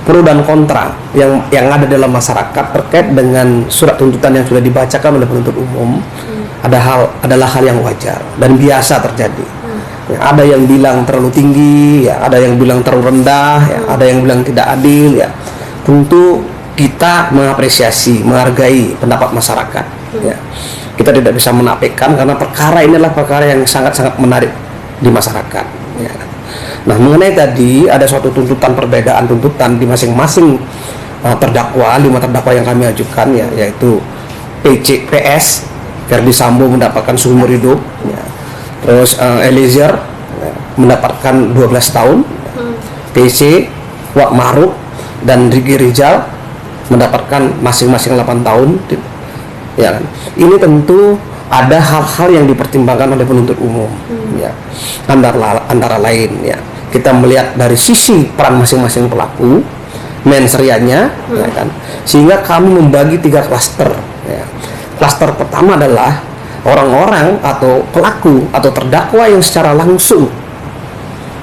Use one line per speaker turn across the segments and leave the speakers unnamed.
pro dan kontra yang ada dalam masyarakat terkait dengan surat tuntutan yang sudah dibacakan oleh penuntut umum adalah hal yang wajar dan biasa terjadi. Ya, ada yang bilang terlalu tinggi, ya, ada yang bilang terlalu rendah, ya, ada yang bilang tidak adil. Ya, tentu kita mengapresiasi, menghargai pendapat masyarakat. Ya, kita tidak bisa menafikan karena perkara ini adalah perkara yang sangat-sangat menarik di masyarakat. Ya. Nah, mengenai tadi ada suatu tuntutan, perbedaan tuntutan di masing-masing terdakwa, 5 terdakwa yang kami ajukan, ya, yaitu PS Verdi Sambo mendapatkan seumur hidup, ya. Terus Eliezer mendapatkan 12 tahun, PC, Kuat Ma'ruf dan Riki Rizal mendapatkan masing-masing 8 tahun, ya kan? Ini tentu ada hal-hal yang dipertimbangkan oleh penuntut umum, ya. Antara lain, ya, kita melihat dari sisi peran masing-masing pelaku, mensrianya, ya kan, sehingga kami membagi 3 klaster. Ya. Klaster pertama adalah orang-orang atau pelaku atau terdakwa yang secara langsung,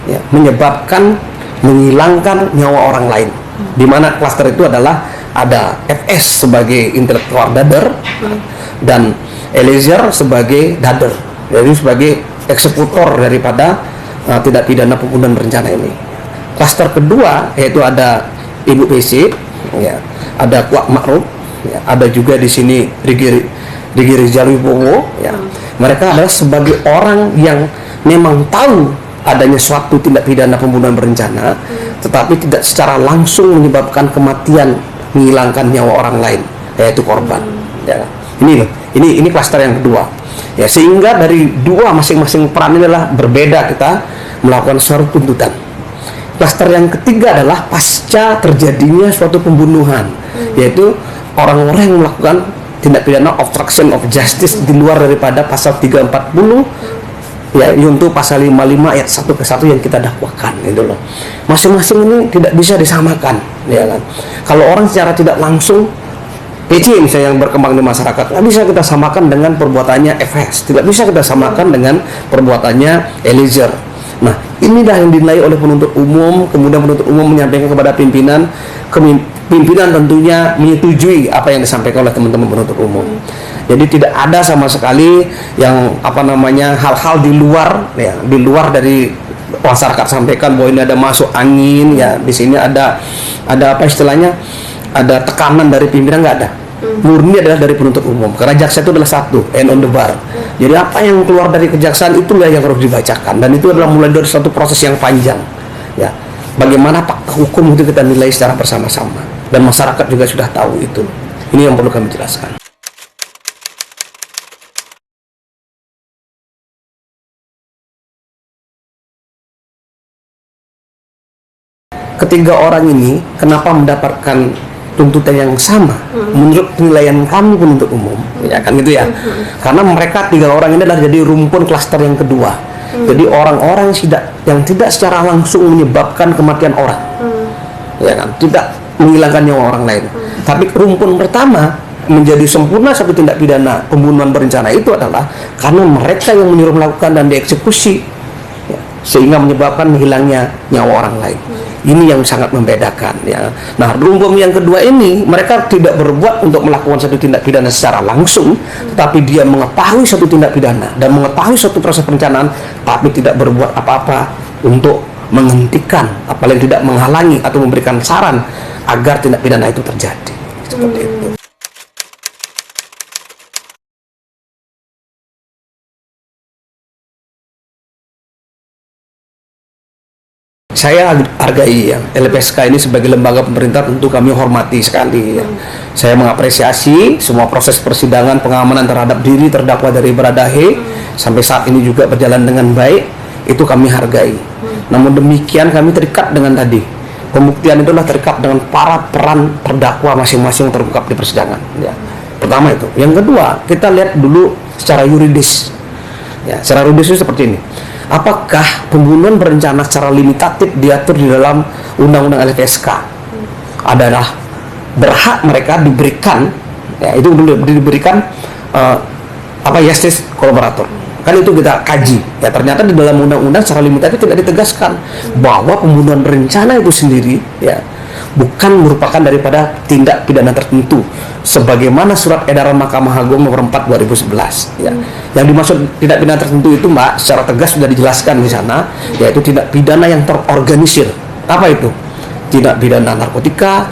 ya, menyebabkan menghilangkan nyawa orang lain. Di mana klaster itu adalah ada FS sebagai intelektual dader dan Eliezer sebagai dader, jadi sebagai eksekutor daripada tindak pidana pembunuhan berencana ini. Klaster kedua yaitu ada Ibu PC, ya, ada Kuat Ma'ruf, ya, ada juga di sini Riki Rizal Wibowo, ya. Mereka adalah sebagai orang yang memang tahu adanya suatu tindak pidana pembunuhan berencana, tetapi tidak secara langsung menyebabkan kematian, menghilangkan nyawa orang lain, yaitu korban. Ya. Ini klaster yang kedua. Ya, sehingga dari dua masing-masing peran ini adalah berbeda kita melakukan suatu tuntutan. Klaster yang ketiga adalah pasca terjadinya suatu pembunuhan, yaitu orang-orang yang melakukan tindak pidana obstruction of justice di luar daripada pasal 340, ya, yaitu pasal 55 ayat 1 ke 1 yang kita dakwakan, itu loh. Masing-masing ini tidak bisa disamakan, ya kan. Kalau orang secara tidak langsung PC misalnya yang berkembang di masyarakat, tidak bisa kita samakan dengan perbuatannya FS, tidak bisa kita samakan dengan perbuatannya Eliezer. Nah, inilah yang dinilai oleh penuntut umum, kemudian penuntut umum menyampaikan kepada pimpinan tentunya menyetujui apa yang disampaikan oleh teman-teman penuntut umum. Jadi tidak ada sama sekali yang hal-hal di luar, ya, di luar dari masyarakat sampaikan bahwa ini ada masuk angin, ya, di sini ada apa istilahnya, ada tekanan dari pimpinan, nggak ada. Murni adalah dari penuntut umum, karena jaksa itu adalah satu, and on the bar. Jadi apa yang keluar dari kejaksaan itulah yang harus dibacakan, dan itu adalah mulai dari suatu proses yang panjang, ya. Bagaimana fakta hukum itu kita nilai secara bersama-sama, dan masyarakat juga sudah tahu itu. Ini yang perlu kami jelaskan. Ketiga orang ini kenapa mendapatkan tuntutan yang sama menurut penilaian kami penuntut umum, ya kan, gitu ya. Karena mereka 3 orang ini adalah jadi rumpun klaster yang kedua. Jadi orang-orang yang tidak secara langsung menyebabkan kematian orang, ya kan, tidak menghilangkan nyawa orang lain. Tapi rumpun pertama menjadi sempurna satu tindak pidana pembunuhan berencana itu adalah karena mereka yang menyuruh melakukan dan dieksekusi, ya, sehingga menyebabkan hilangnya nyawa orang lain. Ini yang sangat membedakan, ya. Nah, rumpun yang kedua ini mereka tidak berbuat untuk melakukan satu tindak pidana secara langsung, tapi dia mengetahui satu tindak pidana dan mengetahui suatu proses perencanaan, tapi tidak berbuat apa-apa untuk menghentikan, apalagi tidak menghalangi atau memberikan saran agar tindak pidana itu terjadi. Seperti itu. Saya hargai, ya, LPSK ini sebagai lembaga pemerintah tentu kami hormati sekali, ya. Saya mengapresiasi semua proses persidangan pengamanan terhadap diri terdakwa dari Baradahe sampai saat ini juga berjalan dengan baik, itu kami hargai. Namun demikian kami terikat dengan tadi, pembuktian itulah terikat dengan para peran terdakwa masing-masing terungkap di persidangan, ya. Pertama itu. Yang kedua, kita lihat dulu secara yuridis, ya. Secara yuridis itu seperti ini. Apakah pembunuhan berencana secara limitatif diatur di dalam Undang-Undang LPSK adalah berhak mereka diberikan, ya, itu diberikan justice kolaborator. Kan itu kita kaji, ya, ternyata di dalam undang-undang secara limitatif tidak ditegaskan bahwa pembunuhan berencana itu sendiri, ya, bukan merupakan daripada tindak pidana tertentu sebagaimana surat edaran Mahkamah Agung nomor 4 2011 ya. Yang dimaksud tindak pidana tertentu itu Mbak secara tegas sudah dijelaskan di sana, yaitu tindak pidana yang terorganisir. Apa itu? Tindak pidana narkotika,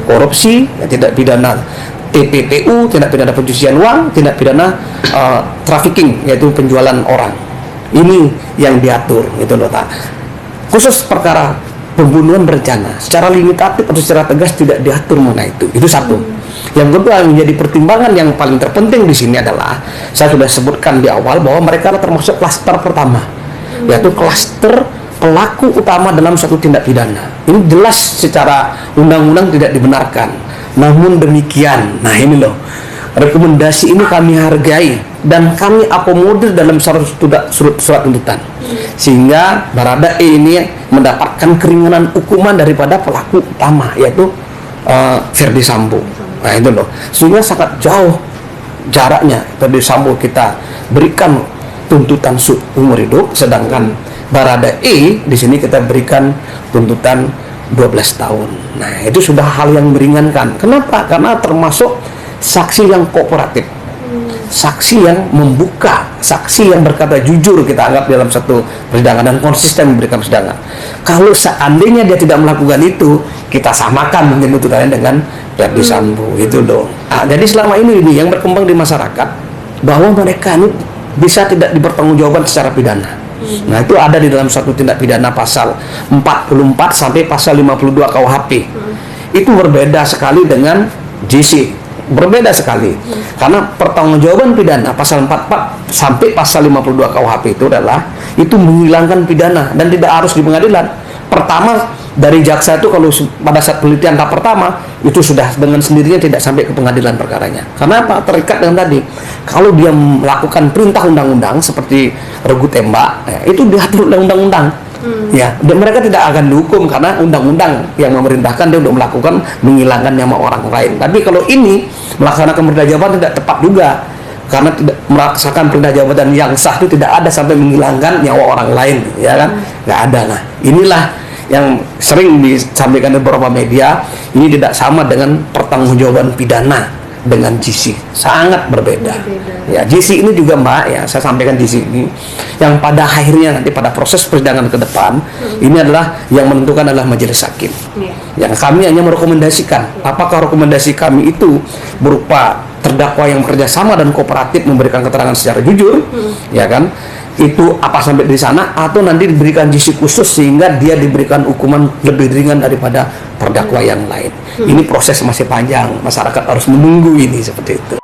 korupsi, ya, tindak pidana TPPU, tindak pidana pencucian uang, tindak pidana trafficking, yaitu penjualan orang. Ini yang diatur, gitu loh. Khusus perkara pembunuhan berencana, secara limitatif atau secara tegas tidak diatur mengenai itu. Itu satu. Yang kedua, yang menjadi pertimbangan yang paling terpenting di sini adalah, saya sudah sebutkan di awal bahwa mereka termasuk klaster pertama, yaitu klaster pelaku utama dalam suatu tindak pidana. Ini jelas secara undang-undang tidak dibenarkan. Namun demikian, nah ini loh, rekomendasi ini kami hargai dan kami akomodir dalam surat tuntutan, sehingga Baradae ini mendapatkan keringanan hukuman daripada pelaku utama, yaitu Ferdy Sambo. Nah itu loh, sehingga sangat jauh jaraknya. Ferdy Sambo kita berikan tuntutan umur hidup, sedangkan Baradae di sini kita berikan tuntutan 12 tahun. Nah itu sudah hal yang meringankan. Kenapa? Karena termasuk saksi yang kooperatif, saksi yang membuka, saksi yang berkata jujur, kita anggap dalam satu persidangan dan konsisten memberikan persidangan. Kalau seandainya dia tidak melakukan itu, kita samakan mungkin tuntutannya dengan Ferdy Sambo, itu dong. Nah, jadi selama ini yang berkembang di masyarakat bahwa mereka ini bisa tidak dipertanggungjawabkan secara pidana. Nah itu ada di dalam satu tindak pidana pasal 44 sampai pasal 52 KUHP. Itu berbeda sekali dengan JC. Berbeda sekali, karena pertanggungjawaban pidana pasal 44 sampai pasal 52 KUHP itu adalah itu menghilangkan pidana dan tidak harus di pengadilan. Pertama dari jaksa itu kalau pada saat penelitian tahap pertama itu sudah dengan sendirinya tidak sampai ke pengadilan perkaranya. Karena apa? Terikat dengan tadi. Kalau dia melakukan perintah undang-undang seperti regu tembak, ya, itu diatur oleh undang-undang. Ya, dan mereka tidak akan dihukum karena undang-undang yang memerintahkan dia untuk melakukan menghilangkan nyawa orang lain. Tapi kalau ini melaksanakan perintah jabatan tidak tepat juga, karena tidak melaksanakan perintah jabatan yang sah itu tidak ada sampai menghilangkan nyawa orang lain, ya kan? Nggak ada. Nah, inilah yang sering disampaikan di beberapa media, ini tidak sama dengan pertanggungjawaban pidana dengan GC, sangat berbeda. Ya, GC ini juga Mbak, ya saya sampaikan GC ini yang pada akhirnya nanti pada proses persidangan ke depan ini adalah yang menentukan adalah majelis hakim. Yang kami hanya merekomendasikan, apakah rekomendasi kami itu berupa terdakwa yang bekerja sama dan kooperatif memberikan keterangan secara jujur, ya kan? Itu apa sampai di sana, atau nanti diberikan GC khusus sehingga dia diberikan hukuman lebih ringan daripada terdakwa yang lain. Ini proses masih panjang, masyarakat harus menunggu ini seperti itu.